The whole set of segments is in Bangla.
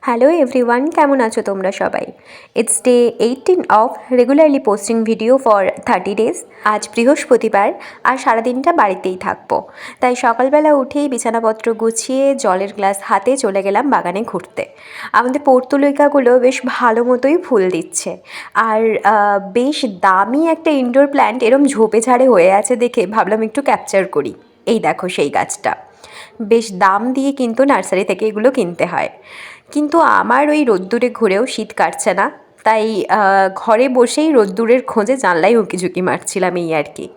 হ্যালো এভরিওয়ান, কেমন আছো তোমরা সবাই? It's day 18 of regularly posting video for 30 days. আজ বৃহস্পতিবার আর সারাদিনটা বাড়িতেই থাকবো, তাই সকালবেলা উঠেই বিছানাপত্র গুছিয়ে জলের গ্লাস হাতে চলে গেলাম বাগানে ঘুরতে। আমাদের পর্তুলিকাগুলো বেশ ভালো মতোই ফুল দিচ্ছে, আর বেশ দামি একটা ইনডোর প্ল্যান্ট এরম ঝোপে ঝাড়ে হয়ে আছে দেখে ভাবলাম একটু ক্যাপচার করি। এই দেখো সেই গাছটা, বেশ দাম দিয়ে কিন্তু নার্সারি থেকে এগুলো কিনতে হয়। কিন্তু আমার ওই রোদ্দুরে ঘুরেও শীত কাটছে না, তাই ঘরে বসেই রোদ্দুরের খোঁজে জানলায় উঁকিঝুঁকি মারছিলাম, এই আর কি।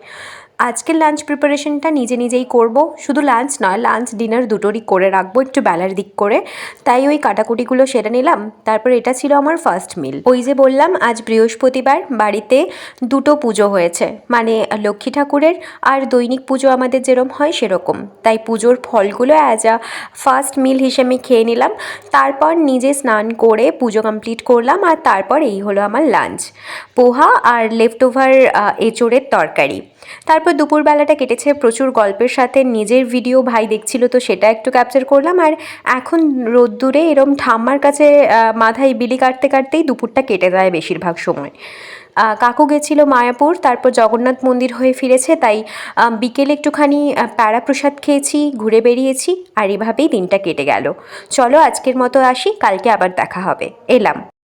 আজকের লাঞ্চ প্রিপারেশনটা নিজে নিজেই করব, শুধু লাঞ্চ নয়, লাঞ্চ ডিনার দুটোরই করে রাখবো একটু বেলার দিক করে। তাই ওই কাটাকুটিগুলো সেরে নিলাম, তারপর এটা ছিল আমার ফার্স্ট মিল। ওই যে বললাম আজ বৃহস্পতিবার, বাড়িতে দুটো পুজো হয়েছে, মানে লক্ষ্মী ঠাকুরের আর দৈনিক পুজো আমাদের যেরকম হয় সেরকম। তাই পুজোর ফলগুলো অ্যাজ আ ফার্স্ট মিল হিসেবে খেয়ে নিলাম, তারপর নিজে স্নান করে পুজো কমপ্লিট করলাম, আর তারপর এই হলো আমার লাঞ্চ, পোহা আর লেফট ওভার এঁচোড়ের তরকারি। তারপর দুপুরবেলাটা কেটেছে প্রচুর গল্পের সাথে, নিজের ভিডিও ভাই দেখছিল তো সেটা একটু ক্যাপচার করলাম। আর এখন রোদ্দুরে এরম ঠাম্মার কাছে মাথায় বিলি কাটতে কাটতেই দুপুরটা কেটে যায় বেশিরভাগ সময়। কাকু গেছিলো মায়াপুর, তারপর জগন্নাথ মন্দির হয়ে ফিরেছে, তাই বিকেলে একটুখানি প্যারা প্রসাদ খেয়েছি, ঘুরে বেরিয়েছি, আর এভাবেই দিনটা কেটে গেল। চলো আজকের মতো আসি, কালকে আবার দেখা হবে, এলাম।